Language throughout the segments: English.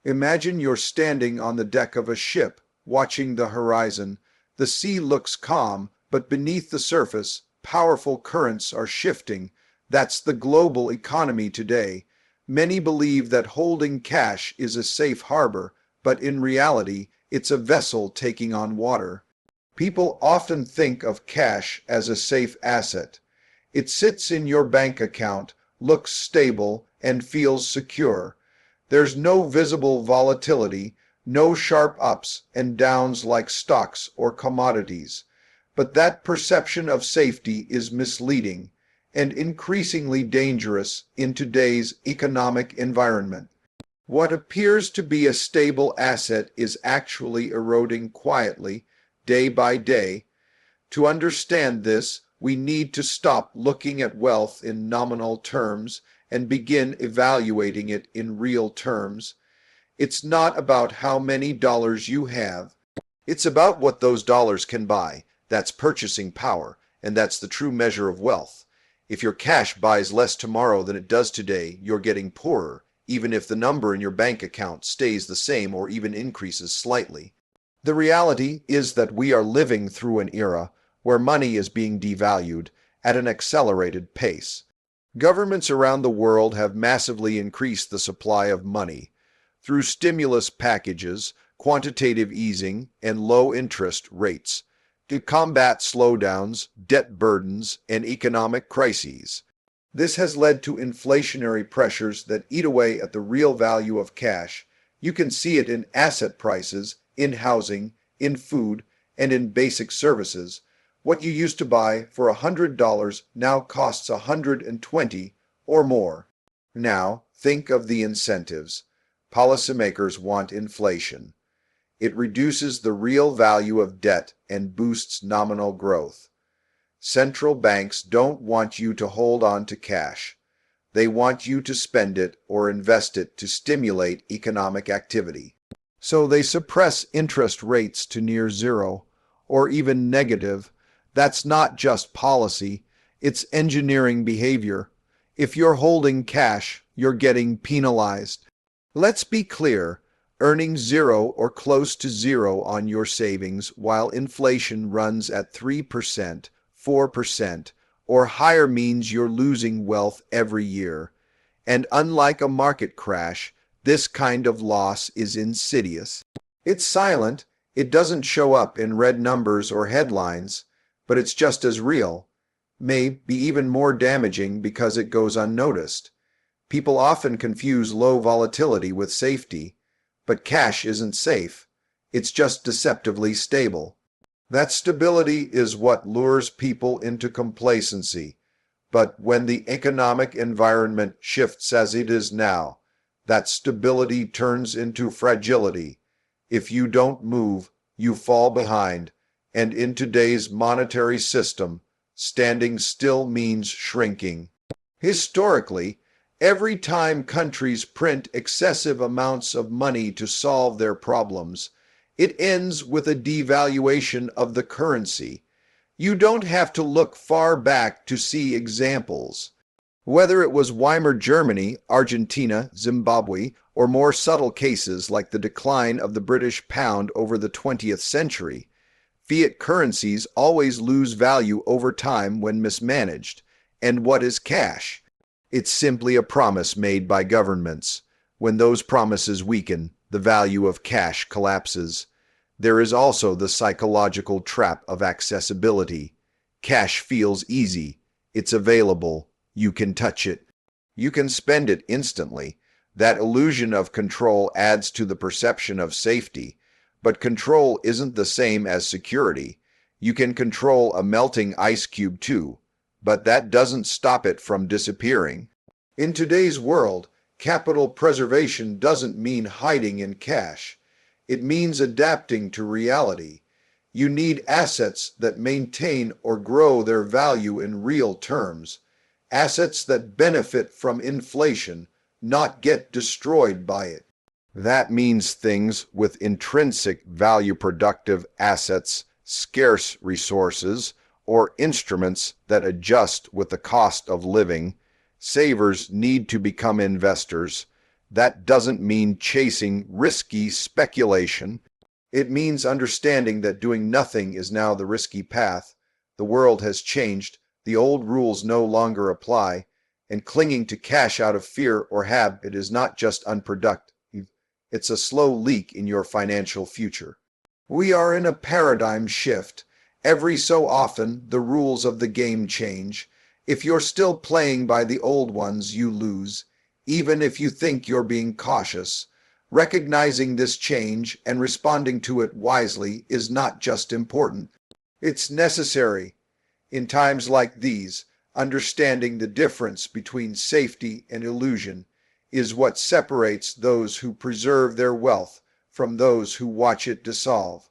Imagine you're standing on the deck of a ship, watching the horizon. The sea looks calm, but beneath the surface, powerful currents are shifting. That's the global economy today. Many believe that holding cash is a safe harbor, but in reality, it's a vessel taking on water. People often think of cash as a safe asset. It sits in your bank account, looks stable, and feels secure. There's no visible volatility, no sharp ups and downs like stocks or commodities. But that perception of safety is misleading and increasingly dangerous in today's economic environment. What appears to be a stable asset is actually eroding quietly, day by day. To understand this, we need to stop looking at wealth in nominal terms and begin evaluating it in real terms. It's not about how many dollars you have. It's about what those dollars can buy. That's purchasing power, and that's the true measure of wealth. If your cash buys less tomorrow than it does today, you're getting poorer, even if the number in your bank account stays the same or even increases slightly. The reality is that we are living through an era where money is being devalued at an accelerated pace. Governments around the world have massively increased the supply of money through stimulus packages, quantitative easing, and low interest rates to combat slowdowns, debt burdens, and economic crises. This has led to inflationary pressures that eat away at the real value of cash. You can see it in asset prices, in housing, in food, and in basic services. What you used to buy for $100 now costs $120 or more. Now, think of the incentives. Policymakers want inflation. It reduces the real value of debt and boosts nominal growth. Central banks don't want you to hold on to cash. They want you to spend it or invest it to stimulate economic activity. So they suppress interest rates to near zero or even negative. That's not just policy, it's engineering behavior. If you're holding cash, you're getting penalized. Let's be clear, earning zero or close to zero on your savings while inflation runs at 3%, 4%, or higher means you're losing wealth every year. And unlike a market crash, this kind of loss is insidious. It's silent, it doesn't show up in red numbers or headlines, but it's just as real, may be even more damaging because it goes unnoticed. People often confuse low volatility with safety, but cash isn't safe. It's just deceptively stable. That stability is what lures people into complacency. But when the economic environment shifts as it is now, that stability turns into fragility. If you don't move, you fall behind. And in today's monetary system, standing still means shrinking. Historically, every time countries print excessive amounts of money to solve their problems, it ends with a devaluation of the currency. You don't have to look far back to see examples. Whether it was Weimar Germany, Argentina, Zimbabwe, or more subtle cases like the decline of the British pound over the 20th century, fiat currencies always lose value over time when mismanaged. And what is cash? It's simply a promise made by governments. When those promises weaken, the value of cash collapses. There is also the psychological trap of accessibility. Cash feels easy. It's available. You can touch it. You can spend it instantly. That illusion of control adds to the perception of safety. But control isn't the same as security. You can control a melting ice cube too, but that doesn't stop it from disappearing. In today's world, capital preservation doesn't mean hiding in cash. It means adapting to reality. You need assets that maintain or grow their value in real terms. Assets that benefit from inflation, not get destroyed by it. That means things with intrinsic value productive assets, scarce resources, or instruments that adjust with the cost of living. Savers need to become investors. That doesn't mean chasing risky speculation. It means understanding that doing nothing is now the risky path. The world has changed, the old rules no longer apply, and clinging to cash out of fear or habit is not just unproductive, it's a slow leak in your financial future. We are in a paradigm shift. Every so often, the rules of the game change. If you're still playing by the old ones, you lose, even if you think you're being cautious. Recognizing this change and responding to it wisely is not just important, it's necessary. In times like these, understanding the difference between safety and illusion is what separates those who preserve their wealth from those who watch it dissolve.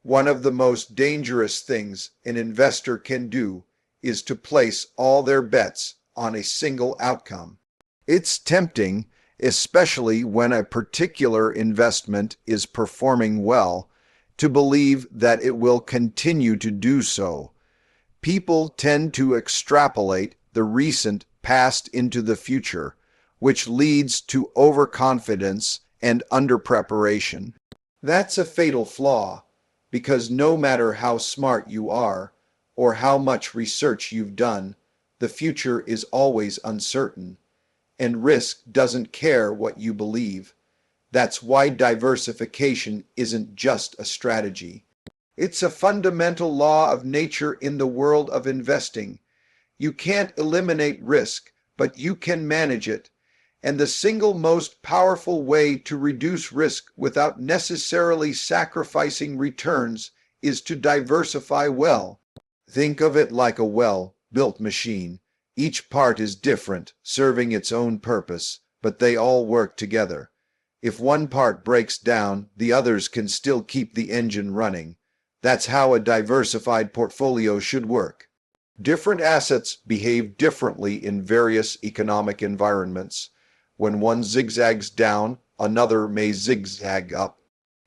One of the most dangerous things an investor can do is to place all their bets on a single outcome. It's tempting, especially when a particular investment is performing well, to believe that it will continue to do so. People tend to extrapolate the recent past into the future, which leads to overconfidence and underpreparation. That's a fatal flaw, because no matter how smart you are or how much research you've done, the future is always uncertain, and risk doesn't care what you believe. That's why diversification isn't just a strategy. It's a fundamental law of nature in the world of investing. You can't eliminate risk, but you can manage it. And the single most powerful way to reduce risk without necessarily sacrificing returns is to diversify well. Think of it like a well-built machine. Each part is different, serving its own purpose, but they all work together. If one part breaks down, the others can still keep the engine running. That's how a diversified portfolio should work. Different assets behave differently in various economic environments. When one zigzags down, another may zigzag up.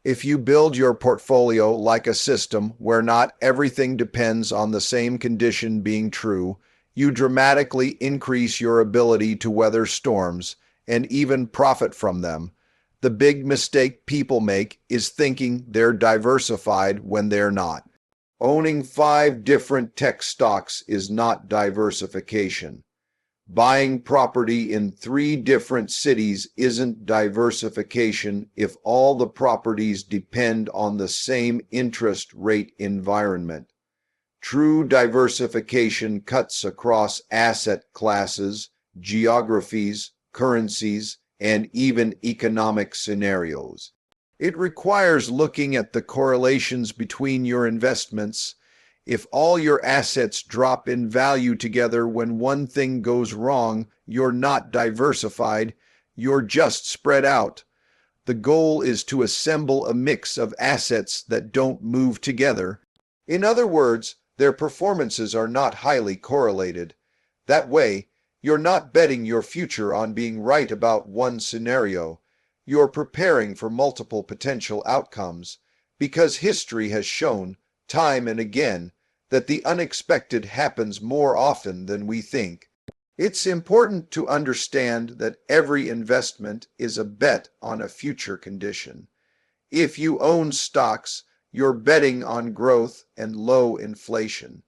If you build your portfolio like a system where not everything depends on the same condition being true, you dramatically increase your ability to weather storms and even profit from them. The big mistake people make is thinking they're diversified when they're not. Owning 5 different tech stocks is not diversification. Buying property in 3 different cities isn't diversification if all the properties depend on the same interest rate environment. True diversification cuts across asset classes, geographies, currencies, and even economic scenarios. It requires looking at the correlations between your investments. If all your assets drop in value together when one thing goes wrong, you're not diversified, you're just spread out. The goal is to assemble a mix of assets that don't move together. In other words, their performances are not highly correlated. That way, you're not betting your future on being right about one scenario. You're preparing for multiple potential outcomes, because history has shown, time and again, that the unexpected happens more often than we think. It's important to understand that every investment is a bet on a future condition. If you own stocks, you're betting on growth and low inflation.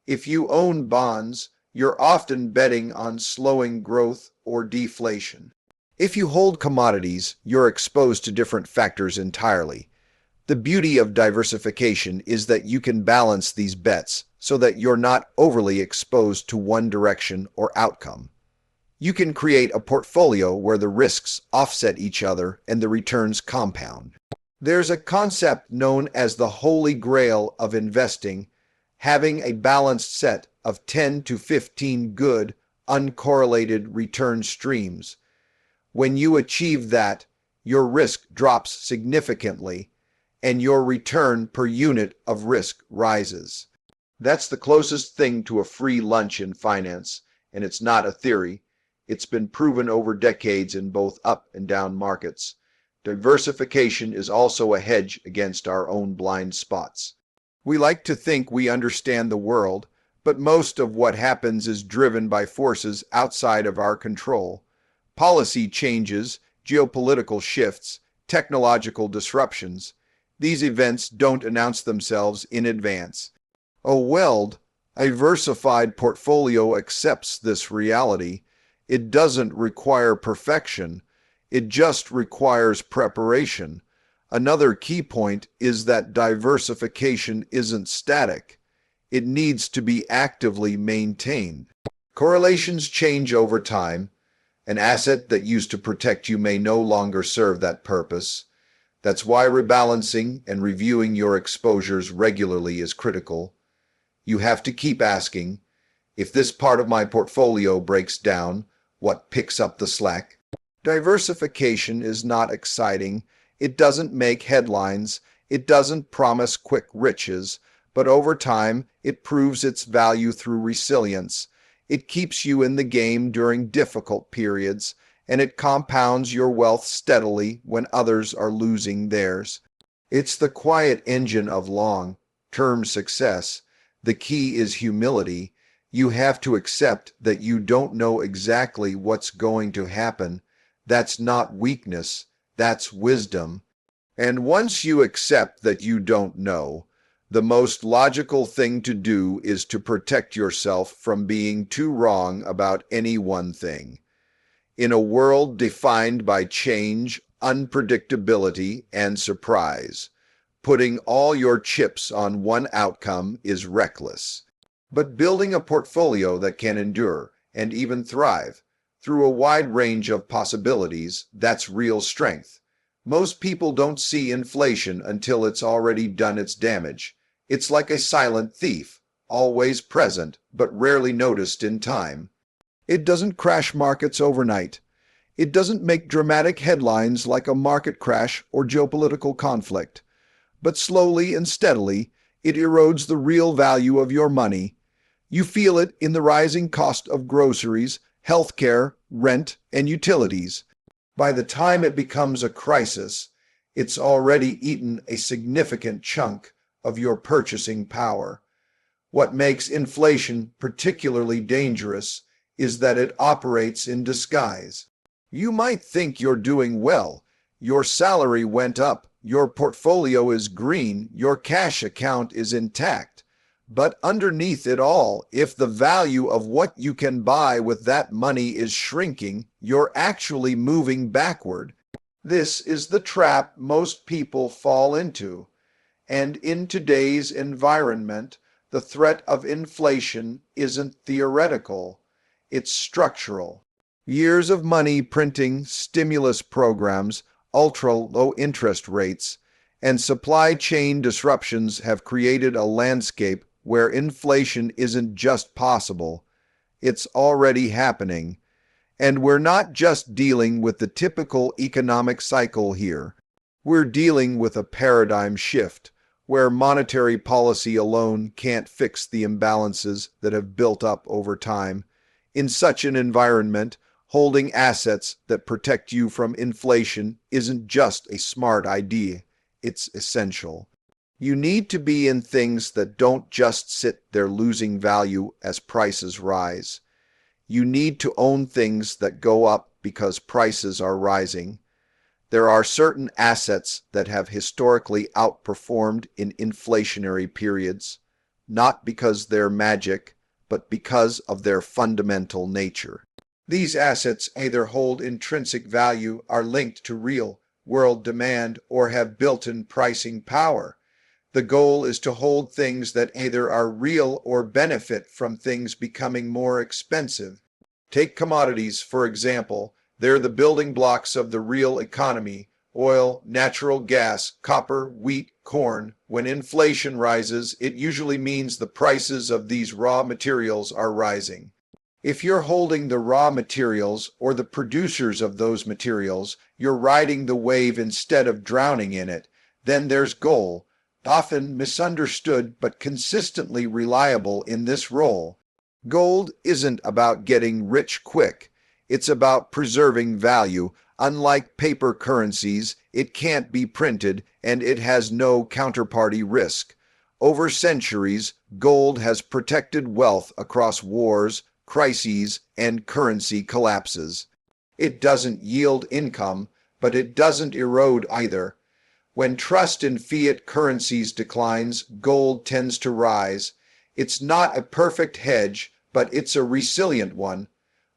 If you own bonds, you're often betting on slowing growth or deflation. If you hold commodities, you're exposed to different factors entirely. The beauty of diversification is that you can balance these bets so that you're not overly exposed to one direction or outcome. You can create a portfolio where the risks offset each other and the returns compound. There's a concept known as the holy grail of investing, having a balanced set of 10 to 15 good, uncorrelated return streams. When you achieve that, your risk drops significantly, and your return per unit of risk rises. That's the closest thing to a free lunch in finance, and it's not a theory. It's been proven over decades in both up and down markets. Diversification is also a hedge against our own blind spots. We like to think we understand the world, but most of what happens is driven by forces outside of our control. Policy changes, geopolitical shifts, technological disruptions. These events don't announce themselves in advance. A well-diversified portfolio accepts this reality. It doesn't require perfection. It just requires preparation. Another key point is that diversification isn't static. It needs to be actively maintained. Correlations change over time. An asset that used to protect you may no longer serve that purpose. That's why rebalancing and reviewing your exposures regularly is critical. You have to keep asking, if this part of my portfolio breaks down, what picks up the slack? Diversification is not exciting. It doesn't make headlines. It doesn't promise quick riches. But over time, it proves its value through resilience. It keeps you in the game during difficult periods, and it compounds your wealth steadily when others are losing theirs. It's the quiet engine of long-term success. The key is humility. You have to accept that you don't know exactly what's going to happen. That's not weakness, that's wisdom. And once you accept that you don't know, the most logical thing to do is to protect yourself from being too wrong about any one thing. In a world defined by change, unpredictability, and surprise, putting all your chips on one outcome is reckless. But building a portfolio that can endure and even thrive through a wide range of possibilities, that's real strength. Most people don't see inflation until it's already done its damage. It's like a silent thief, always present, but rarely noticed in time. It doesn't crash markets overnight. It doesn't make dramatic headlines like a market crash or geopolitical conflict. But slowly and steadily, it erodes the real value of your money. You feel it in the rising cost of groceries, healthcare, rent, and utilities. By the time it becomes a crisis, it's already eaten a significant chunk of your purchasing power. What makes inflation particularly dangerous is that it operates in disguise. You might think you're doing well. Your salary went up, your portfolio is green, your cash account is intact. But underneath it all, if the value of what you can buy with that money is shrinking, you're actually moving backward. This is the trap most people fall into. And in today's environment, the threat of inflation isn't theoretical, it's structural. Years of money printing, stimulus programs, ultra-low interest rates, and supply chain disruptions have created a landscape where inflation isn't just possible, it's already happening. And we're not just dealing with the typical economic cycle here. We're dealing with a paradigm shift where monetary policy alone can't fix the imbalances that have built up over time. In such an environment, holding assets that protect you from inflation isn't just a smart idea, it's essential. You need to be in things that don't just sit there losing value as prices rise. You need to own things that go up because prices are rising. There are certain assets that have historically outperformed in inflationary periods, not because they're magic, but because of their fundamental nature. These assets either hold intrinsic value, are linked to real world demand, or have built-in pricing power. The goal is to hold things that either are real or benefit from things becoming more expensive. Take commodities, for example. They're the building blocks of the real economy: oil, natural gas, copper, wheat, corn. When inflation rises, it usually means the prices of these raw materials are rising. If you're holding the raw materials or the producers of those materials, you're riding the wave instead of drowning in it. Then there's gold, often misunderstood but consistently reliable in this role. Gold isn't about getting rich quick. It's about preserving value. Unlike paper currencies, it can't be printed and it has no counterparty risk. Over centuries, gold has protected wealth across wars, crises, and currency collapses. It doesn't yield income, but it doesn't erode either. When trust in fiat currencies declines, gold tends to rise. It's not a perfect hedge, but it's a resilient one.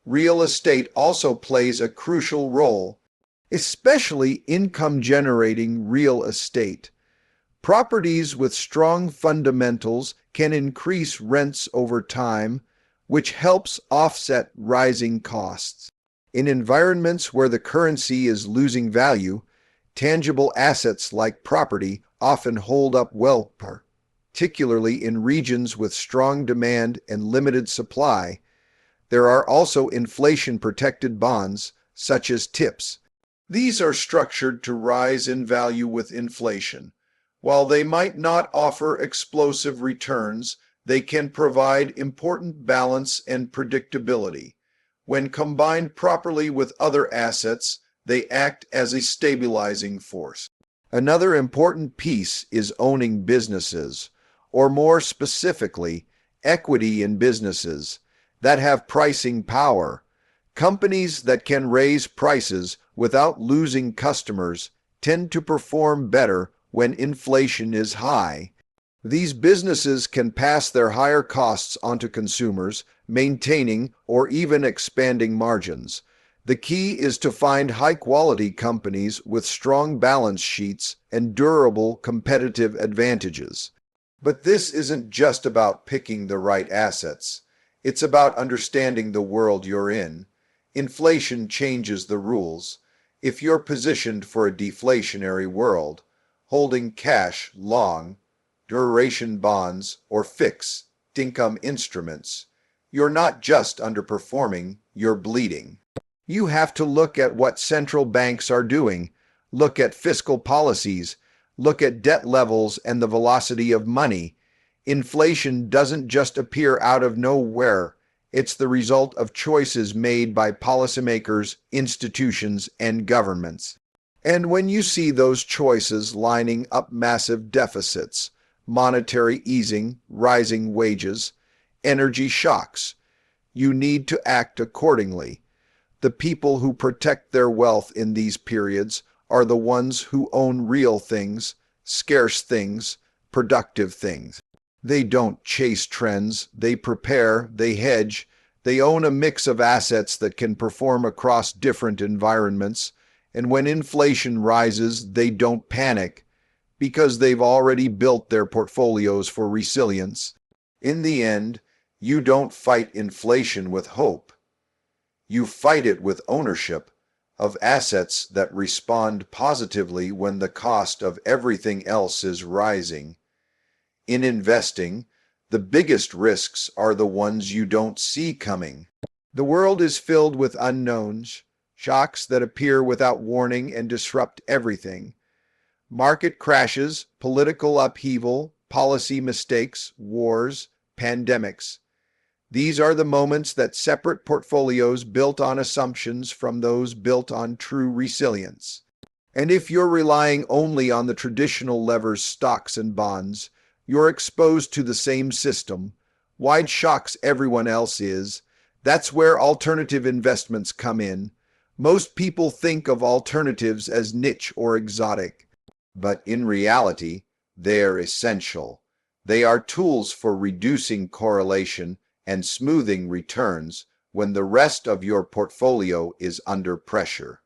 Real estate also plays a crucial role, especially income-generating real estate. Properties with strong fundamentals can increase rents over time, which helps offset rising costs. In environments where the currency is losing value, tangible assets like property often hold up well, particularly in regions with strong demand and limited supply. There are also inflation-protected bonds, such as TIPS. These are structured to rise in value with inflation. While they might not offer explosive returns, they can provide important balance and predictability. When combined properly with other assets, they act as a stabilizing force. Another important piece is owning businesses, or more specifically, equity in businesses that have pricing power. Companies that can raise prices without losing customers tend to perform better when inflation is high. These businesses can pass their higher costs onto consumers, maintaining or even expanding margins. The key is to find high-quality companies with strong balance sheets and durable competitive advantages. But this isn't just about picking the right assets. It's about understanding the world you're in. Inflation changes the rules. If you're positioned for a deflationary world, holding cash long, duration bonds, or fixed income instruments, you're not just underperforming, you're bleeding. You have to look at what central banks are doing, look at fiscal policies, look at debt levels and the velocity of money. Inflation doesn't just appear out of nowhere. It's the result of choices made by policymakers, institutions, and governments. And when you see those choices lining up massive deficits, monetary easing, rising wages, energy shocks, you need to act accordingly. The people who protect their wealth in these periods are the ones who own real things, scarce things, productive things. They don't chase trends, they prepare, they hedge, they own a mix of assets that can perform across different environments, and when inflation rises, they don't panic because they've already built their portfolios for resilience. In the end, you don't fight inflation with hope. You fight it with ownership of assets that respond positively when the cost of everything else is rising. In investing, the biggest risks are the ones you don't see coming. The world is filled with unknowns, shocks that appear without warning and disrupt everything. Market crashes, political upheaval, policy mistakes, wars, pandemics. These are the moments that separate portfolios built on assumptions from those built on true resilience. And if you're relying only on the traditional levers, stocks and bonds, you're exposed to the same system. Wide shocks everyone else is. That's where alternative investments come in. Most people think of alternatives as niche or exotic, but in reality, they're essential. They are tools for reducing correlation and smoothing returns when the rest of your portfolio is under pressure.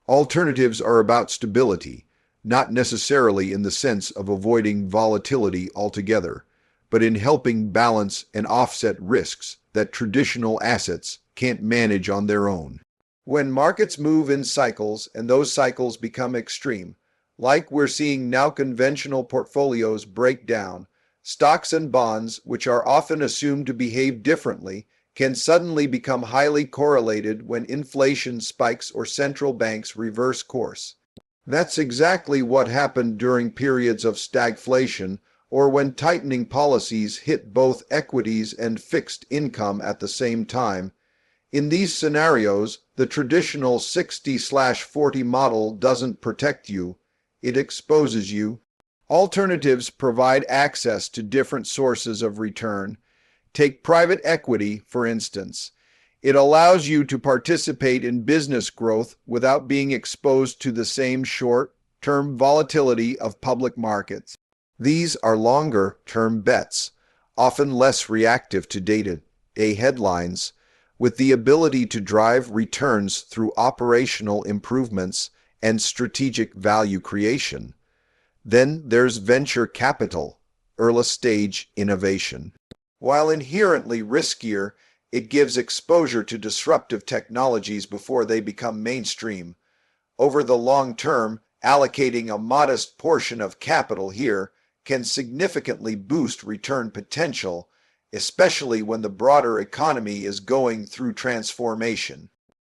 Alternatives are about stability, not necessarily in the sense of avoiding volatility altogether, but in helping balance and offset risks that traditional assets can't manage on their own. When markets move in cycles and those cycles become extreme, like we're seeing now, conventional portfolios break down, stocks and bonds, which are often assumed to behave differently, can suddenly become highly correlated when inflation spikes or central banks reverse course. That's exactly what happened during periods of stagflation or when tightening policies hit both equities and fixed income at the same time. In these scenarios, the traditional 60/40 model doesn't protect you, it exposes you. Alternatives provide access to different sources of return. Take private equity, for instance. It allows you to participate in business growth without being exposed to the same short-term volatility of public markets. These are longer-term bets, often less reactive to day-to-day headlines, with the ability to drive returns through operational improvements and strategic value creation. Then there's venture capital, early-stage innovation. While inherently riskier, it gives exposure to disruptive technologies before they become mainstream. Over the long term, allocating a modest portion of capital here can significantly boost return potential, especially when the broader economy is going through transformation.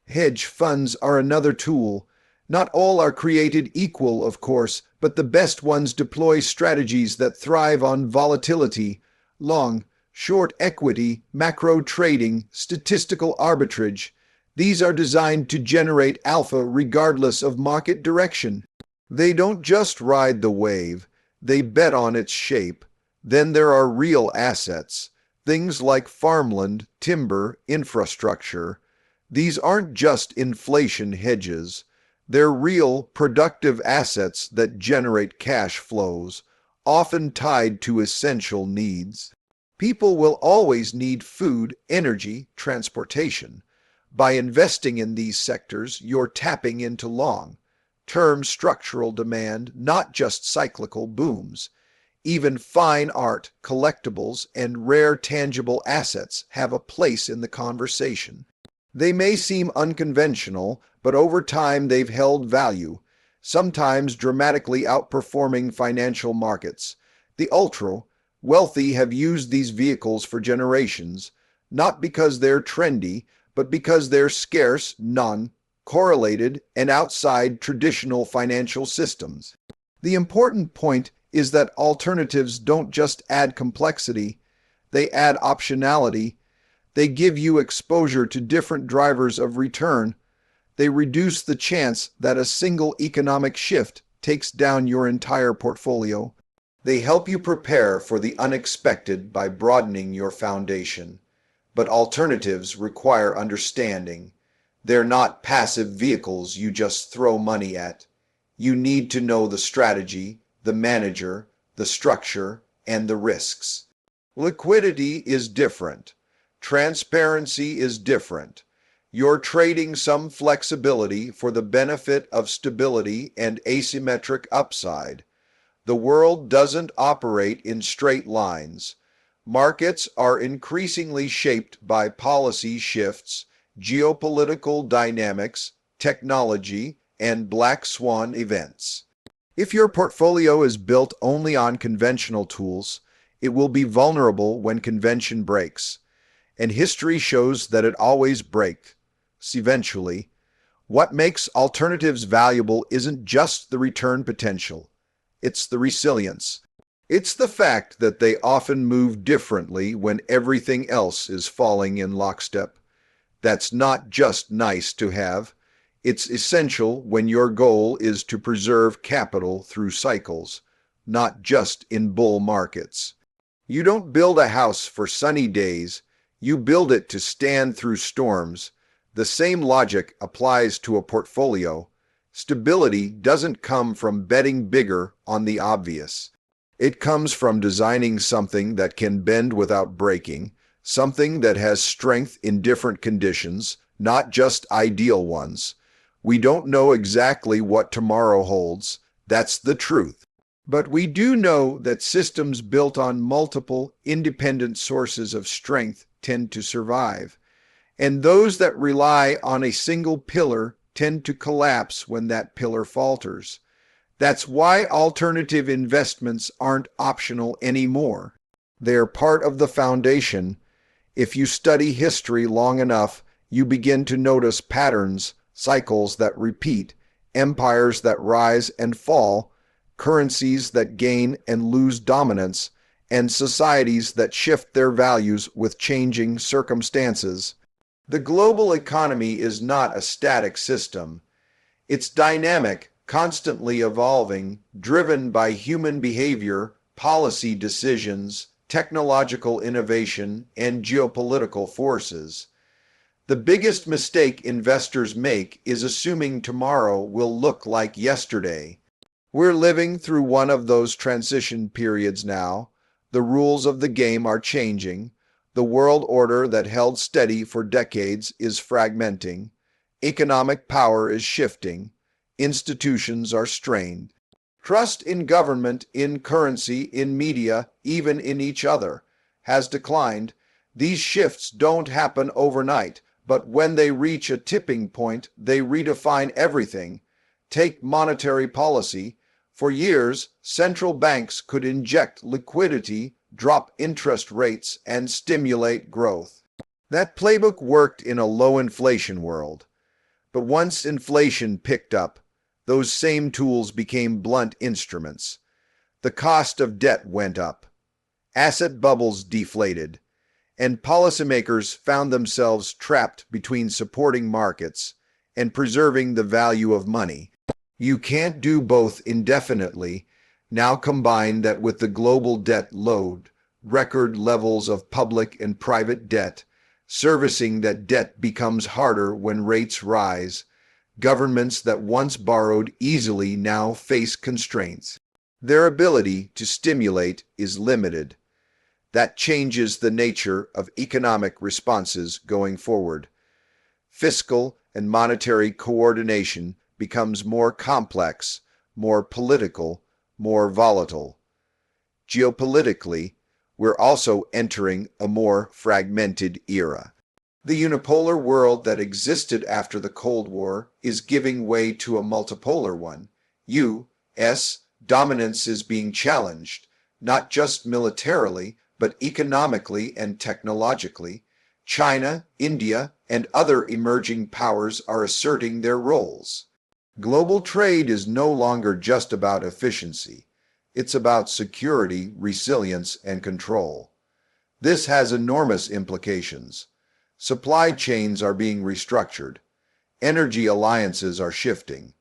Hedge funds are another tool. Not all are created equal, of course, but the best ones deploy strategies that thrive on volatility, long, short equity, macro trading, statistical arbitrage. These are designed to generate alpha regardless of market direction. They don't just ride the wave, they bet on its shape. Then there are real assets, things like farmland, timber, infrastructure. These aren't just inflation hedges. They're real, productive assets that generate cash flows, often tied to essential needs. People will always need food, energy, transportation. By investing in these sectors, you're tapping into long-term structural demand, not just cyclical booms. Even fine art, collectibles, and rare tangible assets have a place in the conversation. They may seem unconventional, but over time they've held value, sometimes dramatically outperforming financial markets. The ultra-wealthy have used these vehicles for generations, not because they're trendy, but because they're scarce, non-correlated, and outside traditional financial systems. The important point is that alternatives don't just add complexity, they add optionality. They give you exposure to different drivers of return. They reduce the chance that a single economic shift takes down your entire portfolio. They help you prepare for the unexpected by broadening your foundation. But alternatives require understanding. They're not passive vehicles you just throw money at. You need to know the strategy, the manager, the structure, and the risks. Liquidity is different. Transparency is different. You're trading some flexibility for the benefit of stability and asymmetric upside. The world doesn't operate in straight lines. Markets are increasingly shaped by policy shifts, geopolitical dynamics, technology, and black swan events. If your portfolio is built only on conventional tools, it will be vulnerable when convention breaks. And history shows that it always breaks, eventually. What makes alternatives valuable isn't just the return potential. It's the resilience. It's the fact that they often move differently when everything else is falling in lockstep. That's not just nice to have. It's essential when your goal is to preserve capital through cycles, not just in bull markets. You don't build a house for sunny days. You build it to stand through storms. The same logic applies to a portfolio. Stability doesn't come from betting bigger on the obvious. It comes from designing something that can bend without breaking, something that has strength in different conditions, not just ideal ones. We don't know exactly what tomorrow holds. That's the truth. But we do know that systems built on multiple independent sources of strength tend to survive, and those that rely on a single pillar tend to collapse when that pillar falters. That's why alternative investments aren't optional anymore. They're part of the foundation. If you study history long enough, you begin to notice patterns, cycles that repeat, empires that rise and fall, currencies that gain and lose dominance, and societies that shift their values with changing circumstances. The global economy is not a static system. It's dynamic, constantly evolving, driven by human behavior, policy decisions, technological innovation, and geopolitical forces. The biggest mistake investors make is assuming tomorrow will look like yesterday. We're living through one of those transition periods now. The rules of the game are changing. The world order that held steady for decades is fragmenting. Economic power is shifting. Institutions are strained. Trust in government, in currency, in media, even in each other, has declined. These shifts don't happen overnight, but when they reach a tipping point, they redefine everything. Take monetary policy. For years, central banks could inject liquidity, drop interest rates, and stimulate growth. That playbook worked in a low inflation world. But once inflation picked up, those same tools became blunt instruments. The cost of debt went up. Asset bubbles deflated. And policymakers found themselves trapped between supporting markets and preserving the value of money. You can't do both indefinitely. Now combine that with the global debt load, record levels of public and private debt. Servicing that debt becomes harder when rates rise. Governments that once borrowed easily now face constraints. Their ability to stimulate is limited. That changes the nature of economic responses going forward. Fiscal and monetary coordination becomes more complex, more political, more volatile. Geopolitically, we're also entering a more fragmented era. The unipolar world that existed after the Cold War is giving way to a multipolar one. U.S. dominance is being challenged, not just militarily, but economically and technologically. China, India, and other emerging powers are asserting their roles. Global trade is no longer just about efficiency. It's about security, resilience, and control. This has enormous implications. Supply chains are being restructured. Energy alliances are shifting.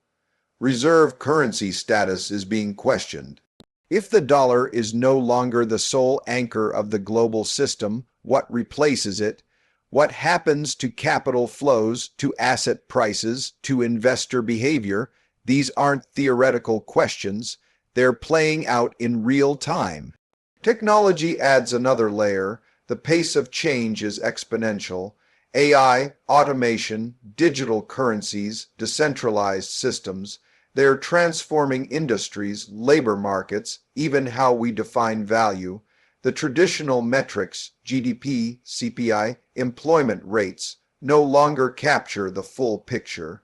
Reserve currency status is being questioned. If the dollar is no longer the sole anchor of the global system, what replaces it? What happens to capital flows, to asset prices, to investor behavior? These aren't theoretical questions. They're playing out in real time. Technology adds another layer. The pace of change is exponential. AI, automation, digital currencies, decentralized systems, they're transforming industries, labor markets, even how we define value. The traditional metrics, GDP, CPI, employment rates, no longer capture the full picture.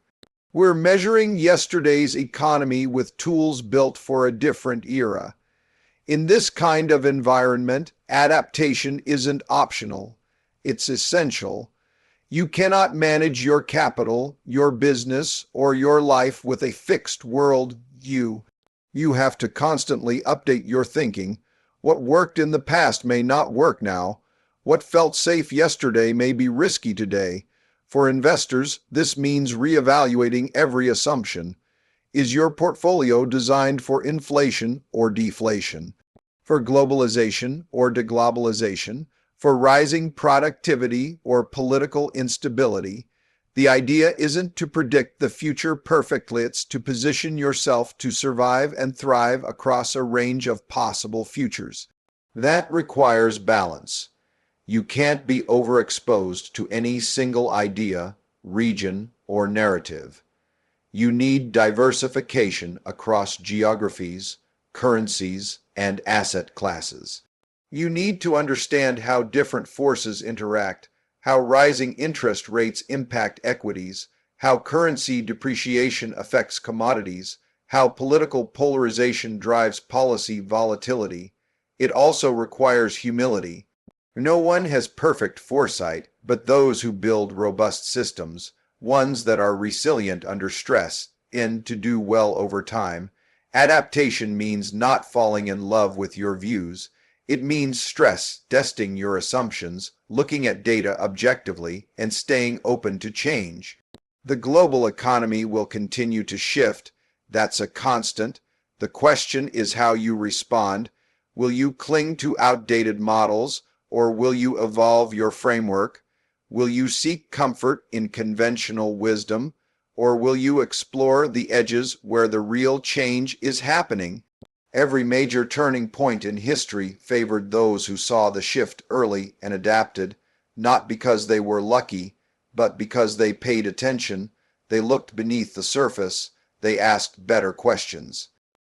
We're measuring yesterday's economy with tools built for a different era. In this kind of environment, adaptation isn't optional. It's essential. You cannot manage your capital, your business, or your life with a fixed world view. You have to constantly update your thinking. What worked in the past may not work now. What felt safe yesterday may be risky today. For investors, this means reevaluating every assumption. Is your portfolio designed for inflation or deflation? For globalization or deglobalization? For rising productivity or political instability? The idea isn't to predict the future perfectly, it's to position yourself to survive and thrive across a range of possible futures. That requires balance. You can't be overexposed to any single idea, region, or narrative. You need diversification across geographies, currencies, and asset classes. You need to understand how different forces interact, how rising interest rates impact equities, how currency depreciation affects commodities, how political polarization drives policy volatility. It also requires humility. No one has perfect foresight, but those who build robust systems, ones that are resilient under stress, and to do well over time. Adaptation means not falling in love with your views. It means testing your assumptions, looking at data objectively, and staying open to change. The global economy will continue to shift. That's a constant. The question is how you respond. Will you cling to outdated models, or will you evolve your framework? Will you seek comfort in conventional wisdom, or will you explore the edges where the real change is happening? Every major turning point in history favored those who saw the shift early and adapted, not because they were lucky, but because they paid attention, they looked beneath the surface, they asked better questions,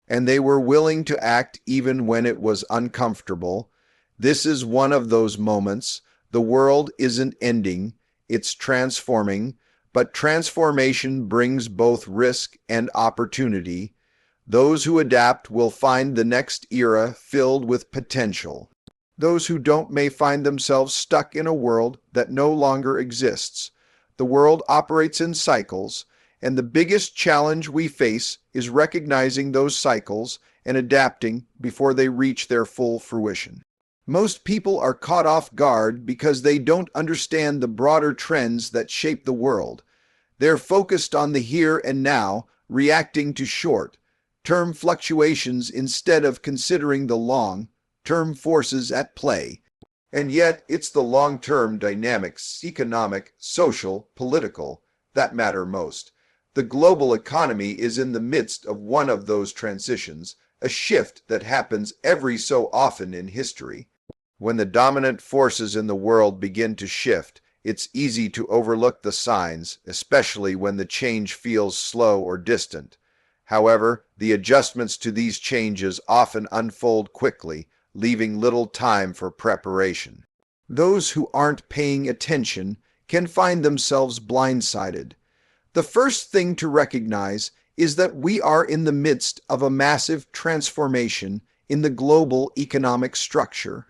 and they were willing to act even when it was uncomfortable. This is one of those moments. The world isn't ending, it's transforming, but transformation brings both risk and opportunity. Those who adapt will find the next era filled with potential. Those who don't may find themselves stuck in a world that no longer exists. The world operates in cycles, and the biggest challenge we face is recognizing those cycles and adapting before they reach their full fruition. Most people are caught off guard because they don't understand the broader trends that shape the world. They're focused on the here and now, reacting to short-term fluctuations instead of considering the long-term forces at play. And yet, it's the long-term dynamics, economic, social, political, that matter most. The global economy is in the midst of one of those transitions, a shift that happens every so often in history. When the dominant forces in the world begin to shift, it's easy to overlook the signs, especially when the change feels slow or distant. However, the adjustments to these changes often unfold quickly, leaving little time for preparation. Those who aren't paying attention can find themselves blindsided. The first thing to recognize is that we are in the midst of a massive transformation in the global economic structure.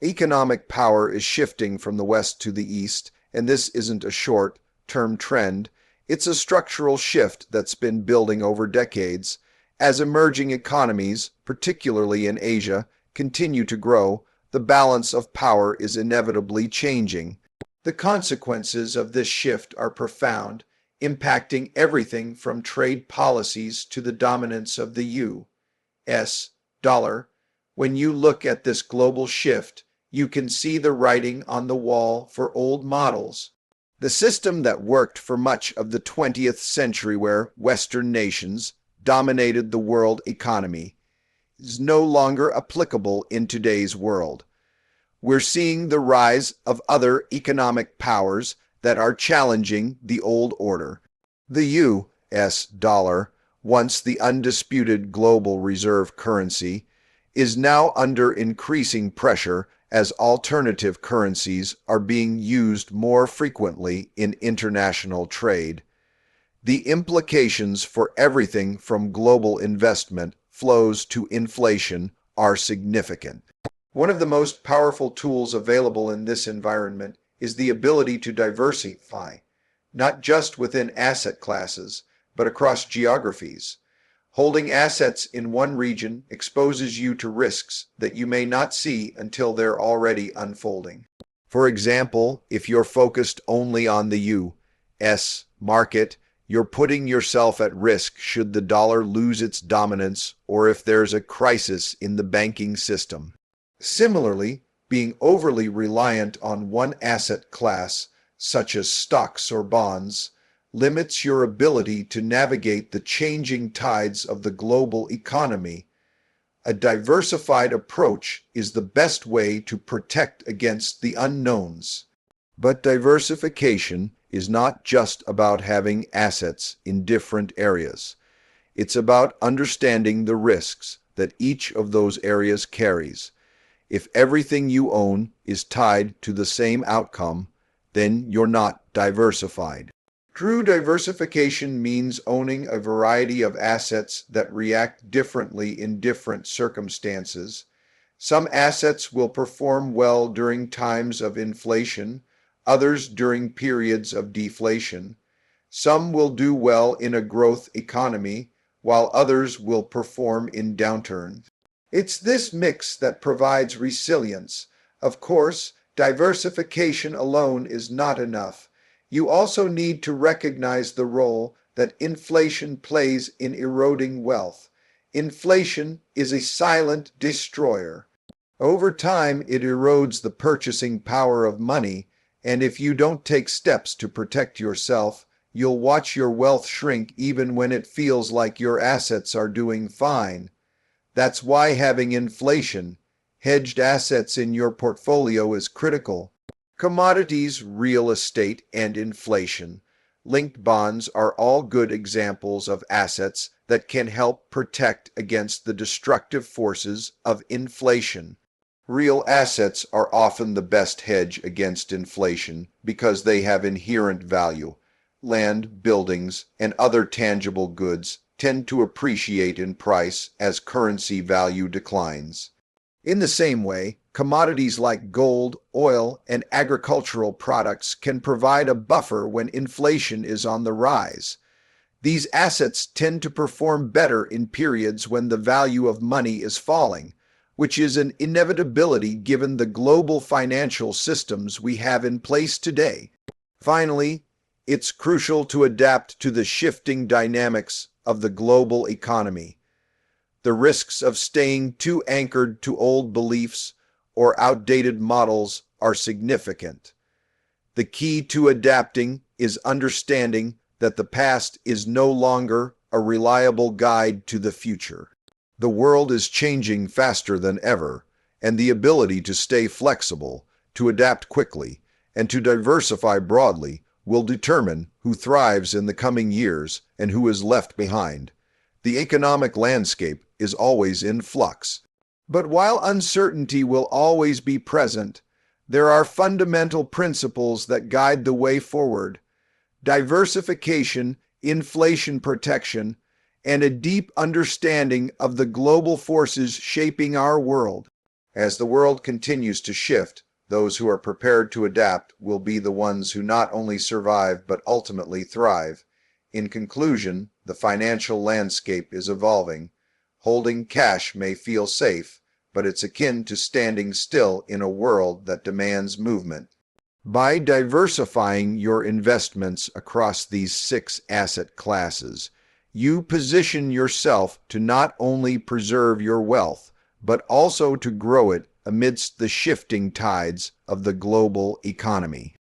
Economic power is shifting from the west to the east, and this isn't a short-term trend. It's a structural shift that's been building over decades. As emerging economies, particularly in Asia, continue to grow, the balance of power is inevitably changing. The consequences of this shift are profound, impacting everything from trade policies to the dominance of the U.S. dollar. When you look at this global shift, you can see the writing on the wall for old models. The system that worked for much of the 20th century, where Western nations dominated the world economy, is no longer applicable in today's world. We're seeing the rise of other economic powers that are challenging the old order. The U.S. dollar, once the undisputed global reserve currency, is now under increasing pressure as alternative currencies are being used more frequently in international trade. The implications for everything from global investment flows to inflation are significant. One of the most powerful tools available in this environment is the ability to diversify, not just within asset classes, but across geographies. Holding assets in one region exposes you to risks that you may not see until they're already unfolding. For example, if you're focused only on the U.S. market, you're putting yourself at risk should the dollar lose its dominance or if there's a crisis in the banking system. Similarly, being overly reliant on one asset class, such as stocks or bonds, limits your ability to navigate the changing tides of the global economy. A diversified approach is the best way to protect against the unknowns. But diversification is not just about having assets in different areas. It's about understanding the risks that each of those areas carries. If everything you own is tied to the same outcome, then you're not diversified. True diversification means owning a variety of assets that react differently in different circumstances. Some assets will perform well during times of inflation, others during periods of deflation. Some will do well in a growth economy, while others will perform in downturns. It's this mix that provides resilience. Of course, diversification alone is not enough. You also need to recognize the role that inflation plays in eroding wealth. Inflation is a silent destroyer. Over time, it erodes the purchasing power of money, And if you don't take steps to protect yourself, you'll watch your wealth shrink even when it feels like your assets are doing fine. That's why having inflation, hedged assets in your portfolio is critical. Commodities, real estate, and inflation. Linked bonds are all good examples of assets that can help protect against the destructive forces of inflation. Real assets are often the best hedge against inflation because they have inherent value. Land, buildings, and other tangible goods tend to appreciate in price as currency value declines. In the same way, commodities like gold, oil, and agricultural products can provide a buffer when inflation is on the rise. These assets tend to perform better in periods when the value of money is falling, which is an inevitability given the global financial systems we have in place today. Finally, it's crucial to adapt to the shifting dynamics of the global economy. The risks of staying too anchored to old beliefs or outdated models are significant. The key to adapting is understanding that the past is no longer a reliable guide to the future. The world is changing faster than ever, and the ability to stay flexible, to adapt quickly, and to diversify broadly will determine who thrives in the coming years and who is left behind. The economic landscape is always in flux. But while uncertainty will always be present, there are fundamental principles that guide the way forward. Diversification, inflation protection, and a deep understanding of the global forces shaping our world. As the world continues to shift, those who are prepared to adapt will be the ones who not only survive but ultimately thrive. In conclusion, the financial landscape is evolving. Holding cash may feel safe, but it's akin to standing still in a world that demands movement. By diversifying your investments across these 6 asset classes, you position yourself to not only preserve your wealth, but also to grow it amidst the shifting tides of the global economy.